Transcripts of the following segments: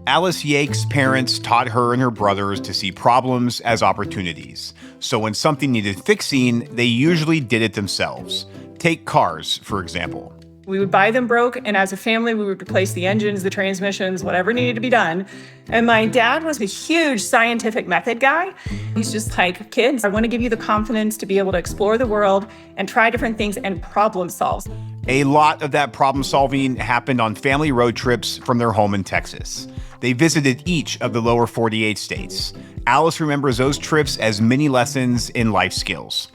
Alice Yake's parents taught her and her brothers to see problems as opportunities. So when something needed fixing, they usually did it themselves. Take cars, for example. We would buy them broke, and as a family, we would replace the engines, the transmissions, whatever needed to be done. And my dad was a huge scientific method guy. He's just like, kids, I want to give you the confidence to be able to explore the world and try different things and problem solve. A lot of that problem solving happened on family road trips from their home in Texas. They visited each of the lower 48 states. Alice remembers those trips as mini lessons in life skills.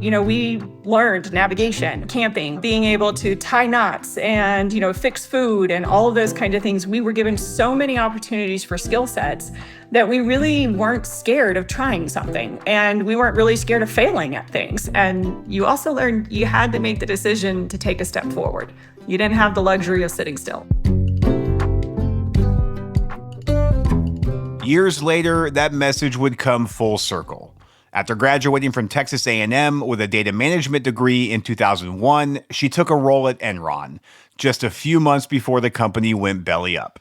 You know, we learned navigation, camping, being able to tie knots and, fix food and all of those kinds of things. We were given so many opportunities for skill sets that we really weren't scared of trying something. And we weren't really scared of failing at things. And you also learned you had to make the decision to take a step forward. You didn't have the luxury of sitting still. Years later, that message would come full circle. After graduating from Texas A&M with a data management degree in 2001, she took a role at Enron, just a few months before the company went belly up.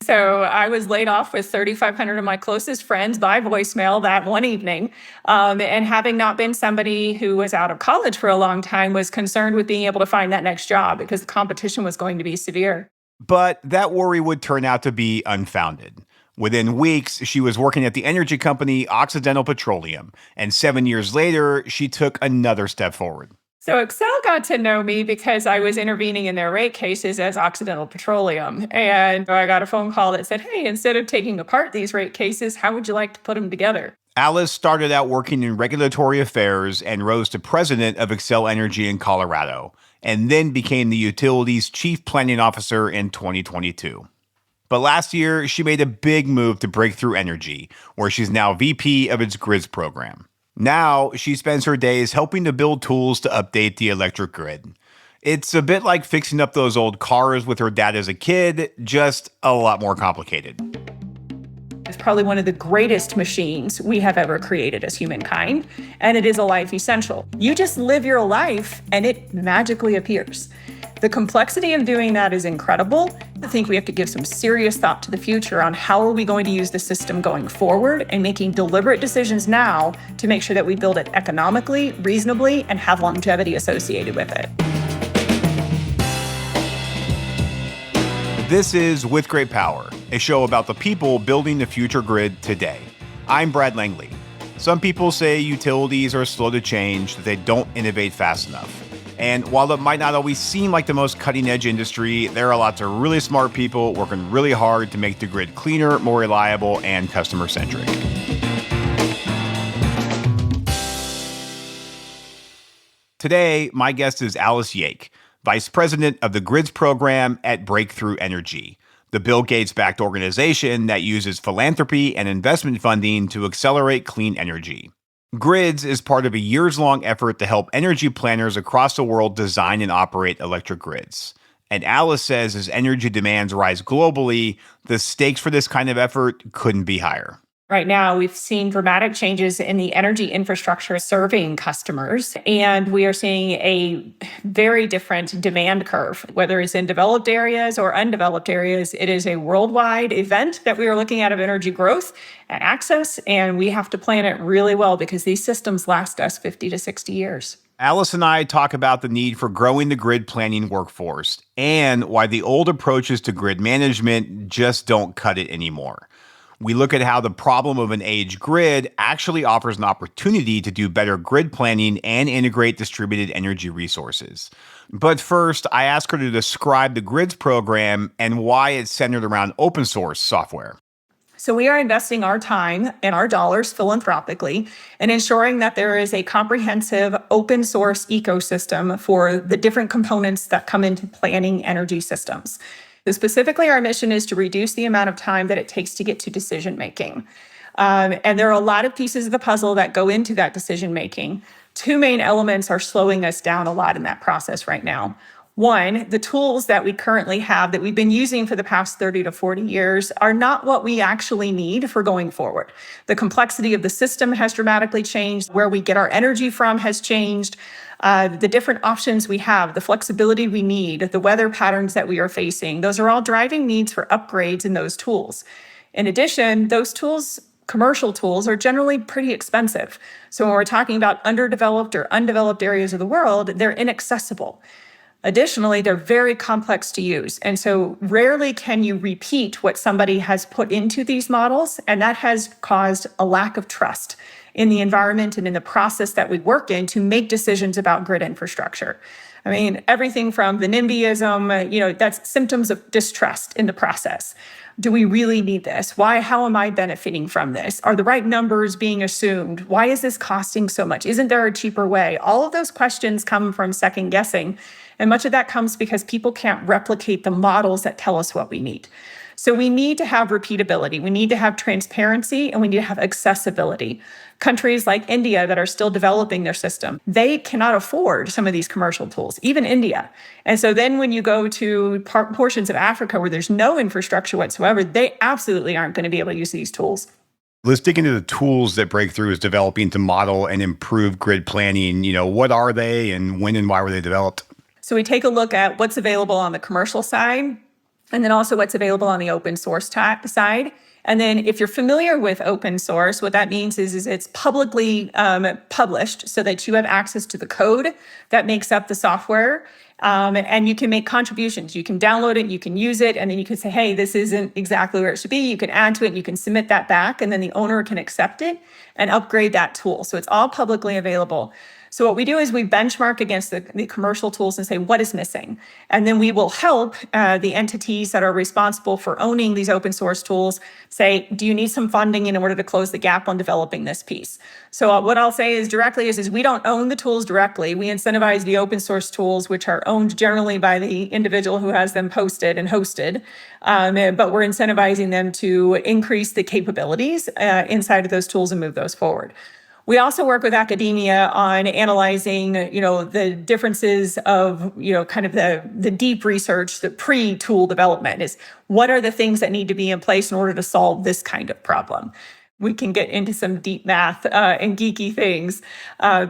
So I was laid off with 3,500 of my closest friends by voicemail that one evening. And having not been somebody who was out of college for a long time, was concerned with being able to find that next job because the competition was going to be severe. But that worry would turn out to be unfounded. Within weeks, she was working at the energy company Occidental Petroleum, and 7 years later, she took another step forward. So Xcel got to know me because I was intervening in their rate cases as Occidental Petroleum. And I got a phone call that said, hey, instead of taking apart these rate cases, how would you like to put them together? Alice started out working in regulatory affairs and rose to president of Xcel Energy in Colorado, and then became the utility's chief planning officer in 2022. But last year, she made a big move to Breakthrough Energy, where she's now VP of its grids program. Now, she spends her days helping to build tools to update the electric grid. It's a bit like fixing up those old cars with her dad as a kid, just a lot more complicated. It's probably one of the greatest machines we have ever created as humankind, and it is a life essential. You just live your life, and it magically appears. The complexity of doing that is incredible. I think we have to give some serious thought to the future on how are we going to use the system going forward and making deliberate decisions now to make sure that we build it economically, reasonably, and have longevity associated with it. This is With Great Power, a show about the people building the future grid today. I'm Brad Langley. Some people say utilities are slow to change, that they don't innovate fast enough. And while it might not always seem like the most cutting-edge industry, there are lots of really smart people working really hard to make the grid cleaner, more reliable, and customer-centric. Today, my guest is Alice Yake, Vice President of the Grids Program at Breakthrough Energy, the Bill Gates-backed organization that uses philanthropy and investment funding to accelerate clean energy. Grids is part of a years-long effort to help energy planners across the world design and operate electric grids. And Alice says as energy demands rise globally, the stakes for this kind of effort couldn't be higher. Right now, we've seen dramatic changes in the energy infrastructure serving customers, and we are seeing a very different demand curve, whether it's in developed areas or undeveloped areas. It is a worldwide event that we are looking at of energy growth and access, and we have to plan it really well because these systems last us 50 to 60 years. Alice and I talk about the need for growing the grid planning workforce and why the old approaches to grid management just don't cut it anymore. We look at how the problem of an aged grid actually offers an opportunity to do better grid planning and integrate distributed energy resources. But first, I ask her to describe the Grids program and why it's centered around open source software. So we are investing our time and our dollars philanthropically and ensuring that there is a comprehensive open source ecosystem for the different components that come into planning energy systems. So specifically, our mission is to reduce the amount of time that it takes to get to decision making. And there are a lot of pieces of the puzzle that go into that decision making. Two main elements are slowing us down a lot in that process right now. One, the tools that we currently have that we've been using for the past 30 to 40 years are not what we actually need for going forward. The complexity of the system has dramatically changed. Where we get our energy from has changed. the different options we have, the flexibility we need, the weather patterns that we are facing, those are all driving needs for upgrades in those tools. In addition, those tools, commercial tools, are generally pretty expensive. So when we're talking about underdeveloped or undeveloped areas of the world, they're inaccessible. Additionally, they're very complex to use. And so rarely can you repeat what somebody has put into these models. And that has caused a lack of trust in the environment and in the process that we work in to make decisions about grid infrastructure. I mean, everything from the NIMBYism, that's symptoms of distrust in the process. Do we really need this? Why? How am I benefiting from this? Are the right numbers being assumed? Why is this costing so much? Isn't there a cheaper way? All of those questions come from second guessing. And much of that comes because people can't replicate the models that tell us what we need. So we need to have repeatability. We need to have transparency, and we need to have accessibility. Countries like India that are still developing their system, they cannot afford some of these commercial tools, even India. And so then when you go to portions of Africa where there's no infrastructure whatsoever, they absolutely aren't going to be able to use these tools. Let's dig into the tools that Breakthrough is developing to model and improve grid planning. What are they, and when and why were they developed? So we take a look at what's available on the commercial side, and then also what's available on the open source side. And then if you're familiar with open source, what that means is it's publicly published so that you have access to the code that makes up the software. And you can make contributions. You can download it, you can use it, and then you can say, hey, this isn't exactly where it should be. You can add to it, you can submit that back, and then the owner can accept it and upgrade that tool. So it's all publicly available. So what we do is we benchmark against the commercial tools and say, what is missing? And then we will help the entities that are responsible for owning these open source tools say, do you need some funding in order to close the gap on developing this piece? So what I'll say is we don't own the tools directly. We incentivize the open source tools, which are owned generally by the individual who has them posted and hosted. But we're incentivizing them to increase the capabilities inside of those tools and move those forward. We also work with academia on analyzing, the differences of, kind of the deep research, the pre-tool development is what are the things that need to be in place in order to solve this kind of problem. We can get into some deep math and geeky things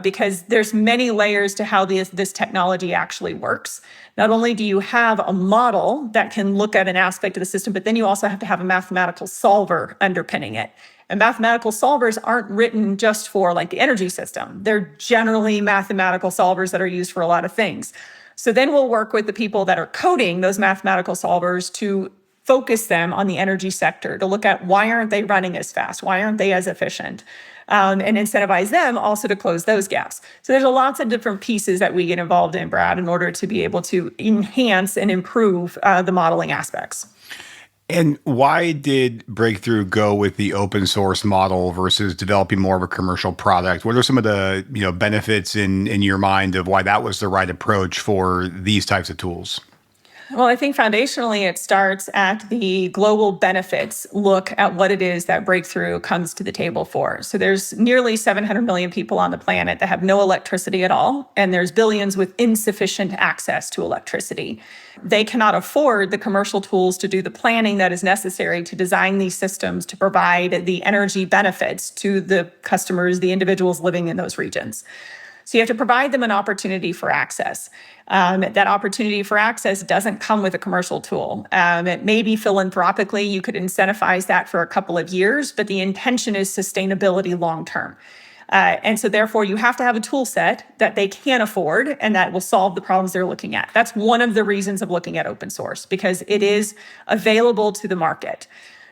because there's many layers to how this technology actually works. Not only do you have a model that can look at an aspect of the system, but then you also have to have a mathematical solver underpinning it. And mathematical solvers aren't written just for like the energy system. They're generally mathematical solvers that are used for a lot of things. So then we'll work with the people that are coding those mathematical solvers to focus them on the energy sector, to look at why aren't they running as fast? Why aren't they as efficient? And incentivize them also to close those gaps. So there's lots of different pieces that we get involved in, Brad, in order to be able to enhance and improve the modeling aspects. And why did Breakthrough go with the open source model versus developing more of a commercial product? What are some of the benefits in your mind of why that was the right approach for these types of tools? Well, I think foundationally it starts at the global benefits look at what it is that Breakthrough comes to the table for. So there's nearly 700 million people on the planet that have no electricity at all, and there's billions with insufficient access to electricity. They cannot afford the commercial tools to do the planning that is necessary to design these systems to provide the energy benefits to the customers, the individuals living in those regions. So you have to provide them an opportunity for access. That opportunity for access doesn't come with a commercial tool. It may be philanthropically, you could incentivize that for a couple of years, but the intention is sustainability long-term. And so therefore you have to have a tool set that they can afford and that will solve the problems they're looking at. That's one of the reasons of looking at open source, because it is available to the market.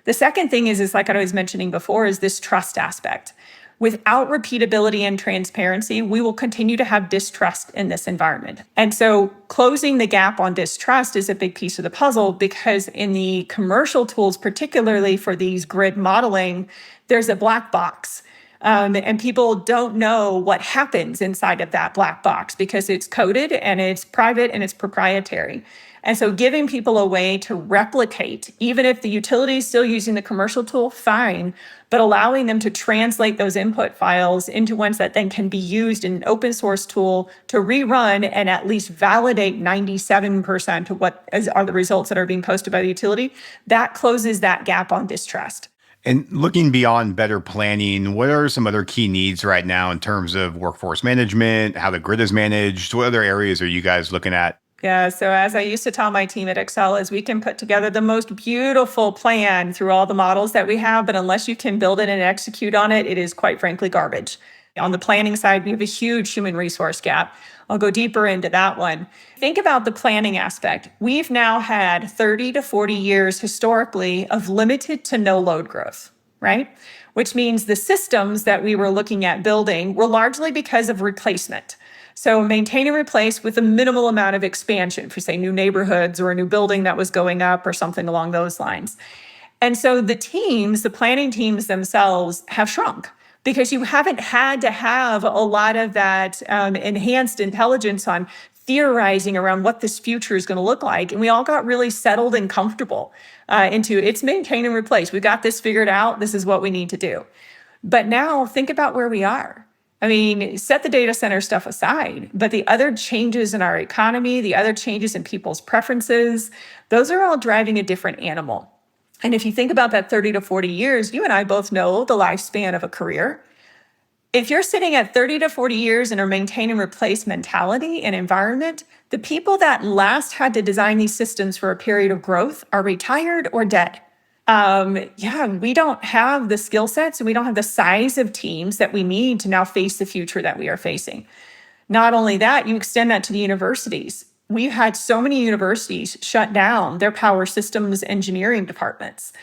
The second thing is like I was mentioning before, is this trust aspect. Without repeatability and transparency, we will continue to have distrust in this environment. And so closing the gap on distrust is a big piece of the puzzle, because in the commercial tools, particularly for these grid modeling, there's a black box. And people don't know what happens inside of that black box because it's coded and it's private and it's proprietary. And so giving people a way to replicate, even if the utility is still using the commercial tool, fine, but allowing them to translate those input files into ones that then can be used in an open source tool to rerun and at least validate 97% of what are the results that are being posted by the utility, that closes that gap on distrust. And looking beyond better planning, what are some other key needs right now in terms of workforce management, how the grid is managed? What other areas are you guys looking at? Yeah, so as I used to tell my team at Xcel is we can put together the most beautiful plan through all the models that we have, but unless you can build it and execute on it, it is quite frankly garbage. On the planning side, we have a huge human resource gap. I'll go deeper into that one. Think about the planning aspect. We've now had 30 to 40 years historically of limited to no load growth, right? Which means the systems that we were looking at building were largely because of replacement. So maintain and replace with a minimal amount of expansion for, say, new neighborhoods or a new building that was going up or something along those lines. And so the teams, the planning teams themselves have shrunk because you haven't had to have a lot of that enhanced intelligence on theorizing around what this future is going to look like. And we all got really settled and comfortable into it's maintain and replace. We got this figured out. This is what we need to do. But now think about where we are. I mean, set the data center stuff aside, but the other changes in our economy, the other changes in people's preferences, those are all driving a different animal. And if you think about that 30 to 40 years, you and I both know the lifespan of a career. If you're sitting at 30 to 40 years in a maintain and replace mentality and environment, the people that last had to design these systems for a period of growth are retired or dead. We don't have the skill sets and we don't have the size of teams that we need to now face the future that we are facing. Not only that, you extend that to the universities. We've had so many universities shut down their power systems engineering departments.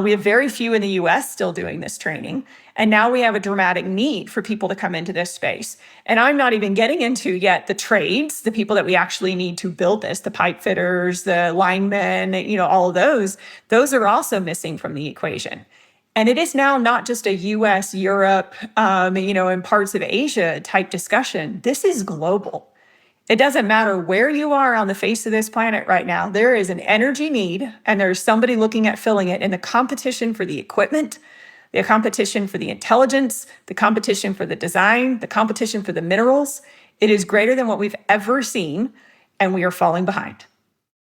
We have very few in the US still doing this training. And now we have a dramatic need for people to come into this space. And I'm not even getting into yet the trades, the people that we actually need to build this, the pipe fitters, the linemen, all of those. Those are also missing from the equation. And it is now not just a US, Europe, and parts of Asia type discussion. This is global. It doesn't matter where you are on the face of this planet right now. There is an energy need, and there's somebody looking at filling it. And the competition for the equipment, the competition for the intelligence, the competition for the design, the competition for the minerals, it is greater than what we've ever seen, and we are falling behind.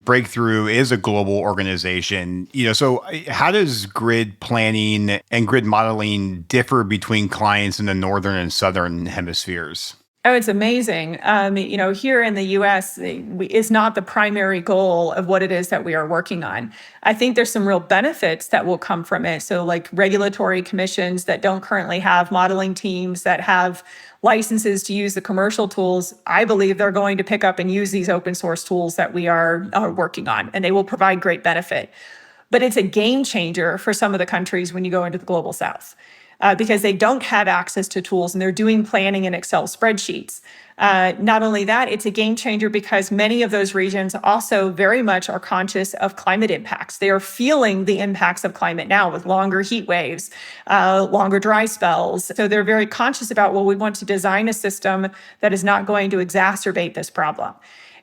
Breakthrough is a global organization. So how does grid planning and grid modeling differ between clients in the northern and southern hemispheres? Oh, it's amazing. Here in the US is not the primary goal of what it is that we are working on. I think there's some real benefits that will come from it. So like regulatory commissions that don't currently have modeling teams that have licenses to use the commercial tools, I believe they're going to pick up and use these open source tools that we are working on, and they will provide great benefit. But it's a game changer for some of the countries when you go into the global south. Because they don't have access to tools and they're doing planning in Excel spreadsheets. Not only that, it's a game changer because many of those regions also very much are conscious of climate impacts. They are feeling the impacts of climate now with longer heat waves, longer dry spells. So they're very conscious about, well, we want to design a system that is not going to exacerbate this problem.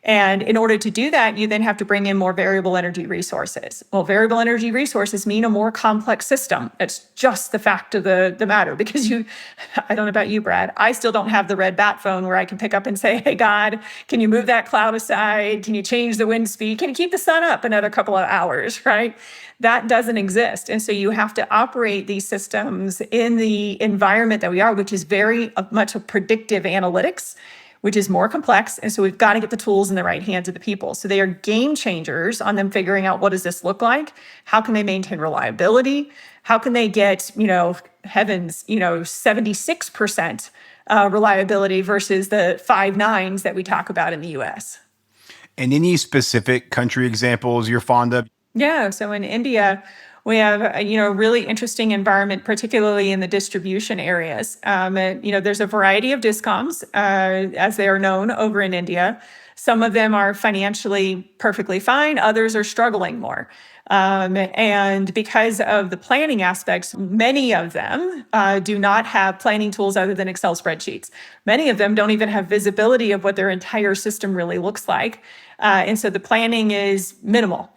And in order to do that, you then have to bring in more variable energy resources. Well, variable energy resources mean a more complex system. It's just the fact of the matter because I don't know about you, Brad, I still don't have the red bat phone where I can pick up and say, hey, God, can you move that cloud aside? Can you change the wind speed? Can you keep the sun up another couple of hours, right? That doesn't exist. And so you have to operate these systems in the environment that we are, which is very much a predictive analytics, which is more complex. And so we've got to get the tools in the right hands of the people. So they are game changers on them figuring out what does this look like? How can they maintain reliability? How can they get, 76% reliability versus the 5 nines that we talk about in the US? And any specific country examples you're fond of? Yeah, so in India, we have a really interesting environment, particularly in the distribution areas. There's a variety of discoms, as they are known over in India. Some of them are financially perfectly fine. Others are struggling more. And because of the planning aspects, many of them do not have planning tools other than Excel spreadsheets. Many of them don't even have visibility of what their entire system really looks like. And so the planning is minimal.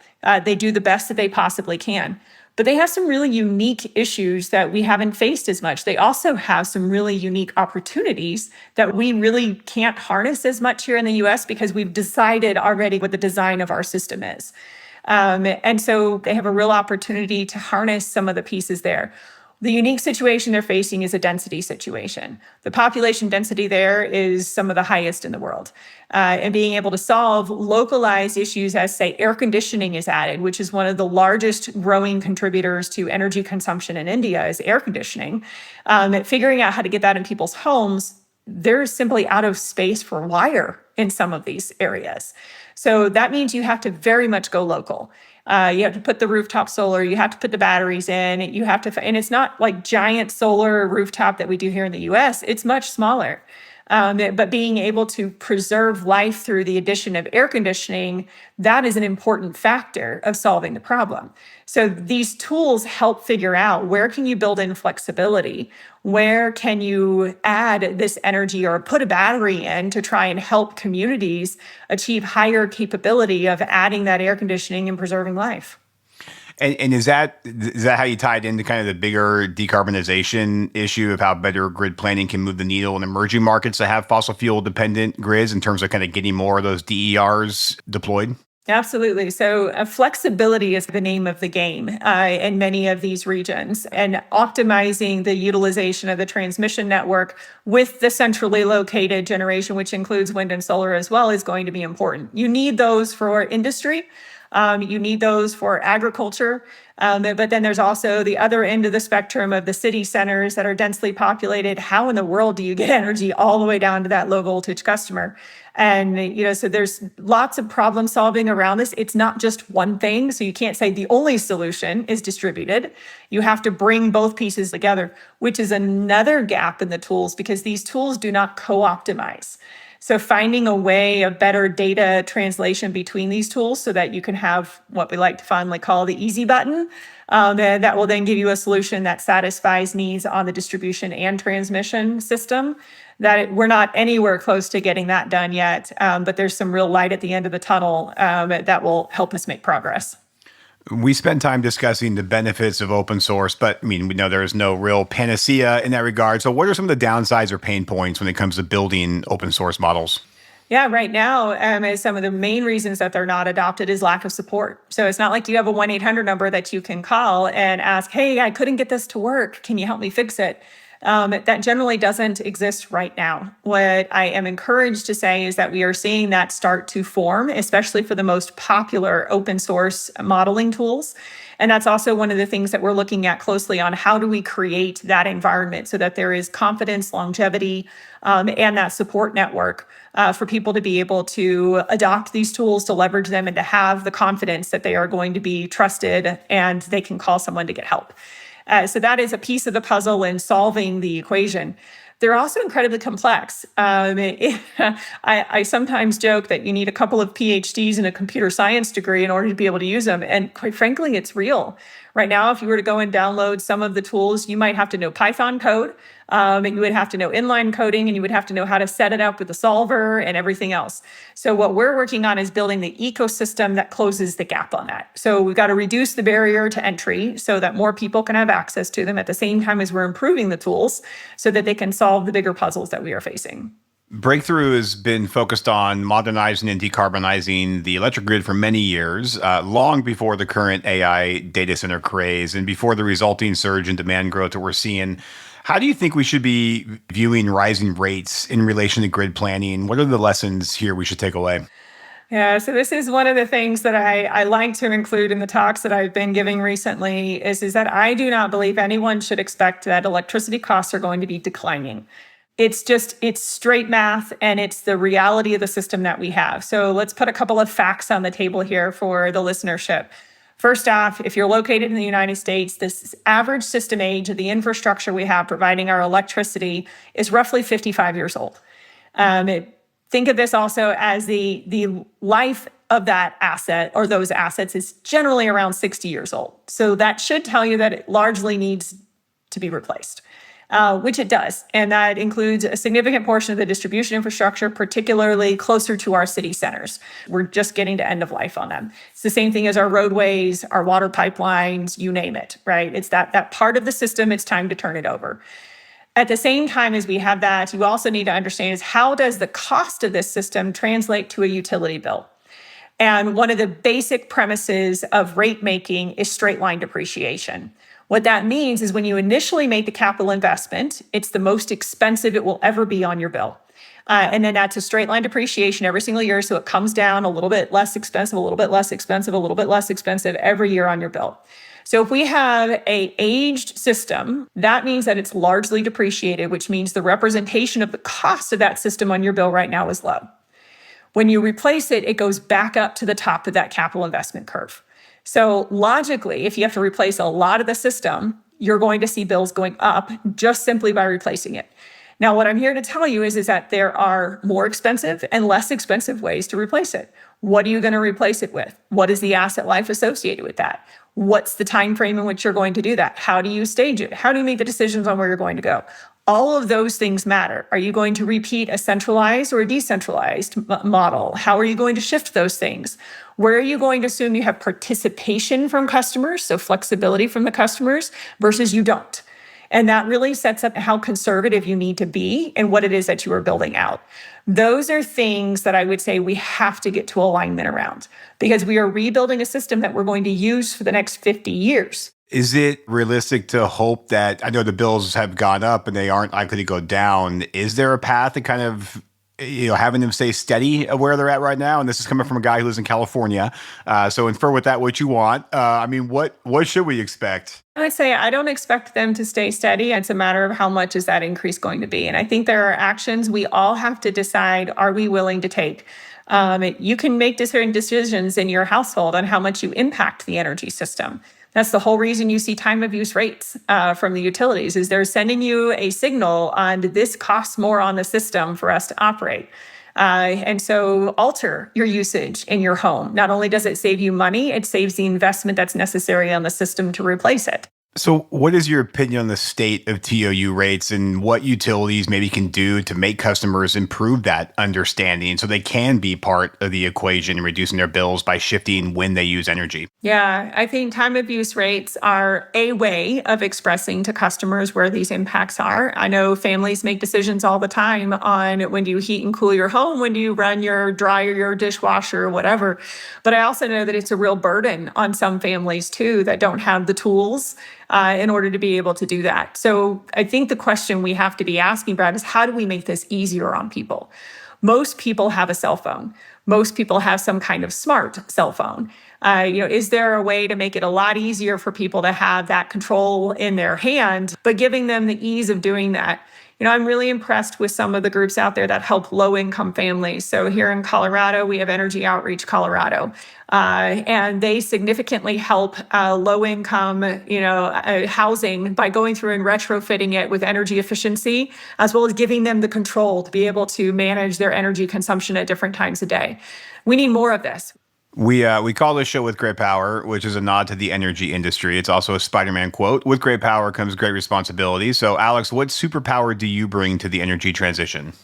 They do the best that they possibly can. But they have some really unique issues that we haven't faced as much. They also have some really unique opportunities that we really can't harness as much here in the US because we've decided already what the design of our system is. And so they have a real opportunity to harness some of the pieces there. The unique situation they're facing is a density situation. The population density there is some of the highest in the world. And being able to solve localized issues as, say, air conditioning is added, which is one of the largest growing contributors to energy consumption in India is air conditioning. Figuring out how to get that in people's homes, they're simply out of space for wire in some of these areas. So that means you have to very much go local. You have to put the rooftop solar, you have to put the batteries in, you have to, and it's not like giant solar rooftop that we do here in the US, it's much smaller. But being able to preserve life through the addition of air conditioning, that is an important factor of solving the problem. So these tools help figure out where can you build in flexibility, where can you add this energy or put a battery in to try and help communities achieve higher capability of adding that air conditioning and preserving life. And is that how you tie it into kind of the bigger decarbonization issue of how better grid planning can move the needle in emerging markets that have fossil fuel dependent grids in terms of kind of getting more of those DERs deployed? Absolutely. So flexibility is the name of the game in many of these regions, and optimizing the utilization of the transmission network with the centrally located generation, which includes wind and solar as well, is going to be important. You need those for industry. You need those for agriculture. But then there's also the other end of the spectrum of the city centers that are densely populated. How in the world do you get energy all the way down to that low voltage customer? And, so there's lots of problem solving around this. It's not just one thing. So you can't say the only solution is distributed. You have to bring both pieces together, which is another gap in the tools because these tools do not co-optimize. So finding a way of better data translation between these tools so that you can have what we like to fondly call the easy button, and that will then give you a solution that satisfies needs on the distribution and transmission system. We're not anywhere close to getting that done yet, but there's some real light at the end of the tunnel that will help us make progress. We spend time discussing the benefits of open source, but we know there is no real panacea in that regard. So what are some of the downsides or pain points when it comes to building open source models? Yeah, right now, some of the main reasons that they're not adopted is lack of support. So it's not like you have a 1-800 number that you can call and ask, hey, I couldn't get this to work. Can you help me fix it? That generally doesn't exist right now. What I am encouraged to say is that we are seeing that start to form, especially for the most popular open source modeling tools. And that's also one of the things that we're looking at closely on how do we create that environment so that there is confidence, longevity, and that support network for people to be able to adopt these tools, to leverage them, and to have the confidence that they are going to be trusted and they can call someone to get help. So that is a piece of the puzzle in solving the equation. They're also incredibly complex. I sometimes joke that you need a couple of PhDs and a computer science degree in order to be able to use them. And quite frankly, it's real. Right now, if you were to go and download some of the tools, you might have to know Python code, and you would have to know inline coding, and you would have to know how to set it up with the solver and everything else. So what we're working on is building the ecosystem that closes the gap on that. So we've got to reduce the barrier to entry so that more people can have access to them at the same time as we're improving the tools so that they can solve the bigger puzzles that we are facing. Breakthrough has been focused on modernizing and decarbonizing the electric grid for many years, long before the current AI data center craze and before the resulting surge in demand growth that we're seeing. How do you think we should be viewing rising rates in relation to grid planning? What are the lessons here we should take away? Yeah, so this is one of the things that I like to include in the talks that I've been giving recently is that I do not believe anyone should expect that electricity costs are going to be declining. It's straight math, and it's the reality of the system that we have. So let's put a couple of facts on the table here for the listenership. First off, if you're located in the United States, this average system age of the infrastructure we have providing our electricity is roughly 55 years old. Think of this also as the life of that asset or those assets is generally around 60 years old. So that should tell you that it largely needs to be replaced. Which it does. And that includes a significant portion of the distribution infrastructure, particularly closer to our city centers. We're just getting to end of life on them. It's the same thing as our roadways, our water pipelines, you name it, right? It's that part of the system, it's time to turn it over. At the same time as we have that, you also need to understand is how does the cost of this system translate to a utility bill? And one of the basic premises of rate making is straight line depreciation. What that means is when you initially make the capital investment, it's the most expensive it will ever be on your bill. And then that's a straight line depreciation every single year. So it comes down a little bit less expensive, a little bit less expensive, a little bit less expensive every year on your bill. So if we have a aged system, that means that it's largely depreciated, which means the representation of the cost of that system on your bill right now is low. When you replace it, it goes back up to the top of that capital investment curve. So logically, if you have to replace a lot of the system, you're going to see bills going up just simply by replacing it. Now, what I'm here to tell you is that there are more expensive and less expensive ways to replace it. What are you going to replace it with? What is the asset life associated with that? What's the time frame in which you're going to do that? How do you stage it? How do you make the decisions on where you're going to go? All of those things matter. Are you going to repeat a centralized or a decentralized model? How are you going to shift those things? Where are you going to assume you have participation from customers, so flexibility from the customers, versus you don't? And that really sets up how conservative you need to be and what it is that you are building out. Those are things that I would say we have to get to alignment around because we are rebuilding a system that we're going to use for the next 50 years. Is it realistic to hope that, I know the bills have gone up and they aren't likely to go down. Is there a path to kind of, having them stay steady where they're at right now? And this is coming from a guy who lives in California. So infer with that what you want. What should we expect? I'd say I don't expect them to stay steady. It's a matter of how much is that increase going to be. And I think there are actions we all have to decide, are we willing to take? You can make different decisions in your household on how much you impact the energy system. That's the whole reason you see time of use rates from the utilities is they're sending you a signal on this costs more on the system for us to operate. And so alter your usage in your home. Not only does it save you money, it saves the investment that's necessary on the system to replace it. So what is your opinion on the state of TOU rates and what utilities maybe can do to make customers improve that understanding so they can be part of the equation in reducing their bills by shifting when they use energy? Yeah, I think time of use rates are a way of expressing to customers where these impacts are. I know families make decisions all the time on when do you heat and cool your home, when do you run your dryer, your dishwasher, or whatever. But I also know that it's a real burden on some families too that don't have the tools in order to be able to do that. So I think the question we have to be asking, Brad, is how do we make this easier on people? Most people have a cell phone. Most people have some kind of smart cell phone. Is there a way to make it a lot easier for people to have that control in their hand, but giving them the ease of doing that? I'm really impressed with some of the groups out there that help low-income families. So here in Colorado, we have Energy Outreach Colorado, and they significantly help low-income, housing by going through and retrofitting it with energy efficiency, as well as giving them the control to be able to manage their energy consumption at different times a day. We need more of this. We call this show With Great Power, which is a nod to the energy industry. It's also a Spider-Man quote. With great power comes great responsibility. So, Alex, what superpower do you bring to the energy transition?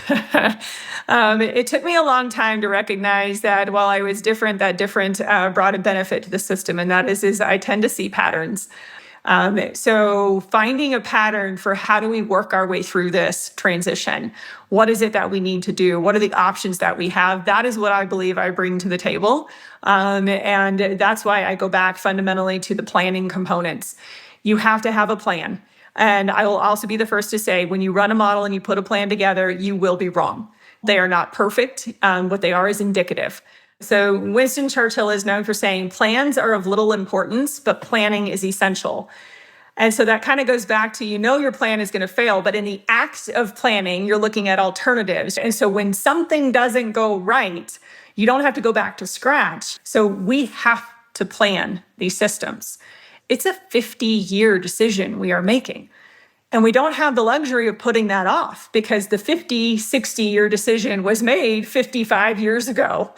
It took me a long time to recognize that while I was different, that different brought a benefit to the system. And that is I tend to see patterns. So finding a pattern for how do we work our way through this transition? What is it that we need to do? What are the options that we have? That is what I believe I bring to the table. And that's why I go back fundamentally to the planning components. You have to have a plan. And I will also be the first to say, when you run a model and you put a plan together, you will be wrong. They are not perfect. What they are is indicative. So Winston Churchill is known for saying plans are of little importance, but planning is essential. And so that kind of goes back to, your plan is going to fail, but in the act of planning, you're looking at alternatives. And so when something doesn't go right, you don't have to go back to scratch. So we have to plan these systems. It's a 50-year decision we are making. And we don't have the luxury of putting that off because the 50, 60-year decision was made 55 years ago.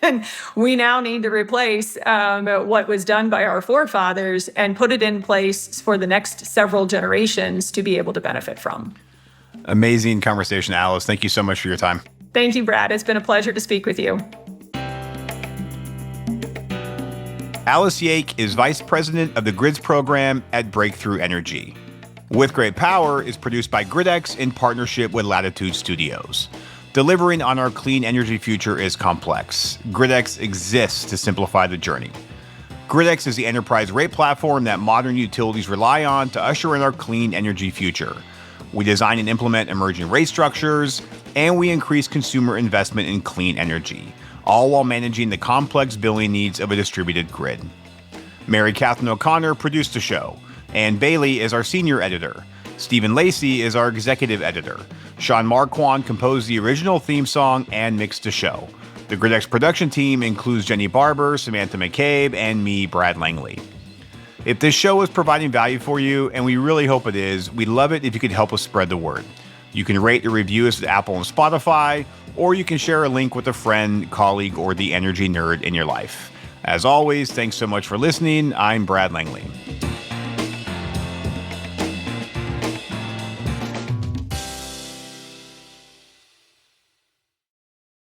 And we now need to replace what was done by our forefathers and put it in place for the next several generations to be able to benefit from. Amazing conversation, Alice. Thank you so much for your time. Thank you, Brad. It's been a pleasure to speak with you. Alice Yake is Vice President of the Grids Program at Breakthrough Energy. With Great Power is produced by GridX in partnership with Latitude Studios. Delivering on our clean energy future is complex. GridX exists to simplify the journey. GridX is the enterprise rate platform that modern utilities rely on to usher in our clean energy future. We design and implement emerging rate structures, and we increase consumer investment in clean energy, all while managing the complex billing needs of a distributed grid. Mary Catherine O'Connor produced the show, Ann Bailey is our senior editor. Stephen Lacey is our executive editor. Sean Marquand composed the original theme song and mixed the show. The GridX production team includes Jenny Barber, Samantha McCabe, and me, Brad Langley. If this show is providing value for you, and we really hope it is, we'd love it if you could help us spread the word. You can rate or review us at Apple and Spotify, or you can share a link with a friend, colleague, or the energy nerd in your life. As always, thanks so much for listening. I'm Brad Langley.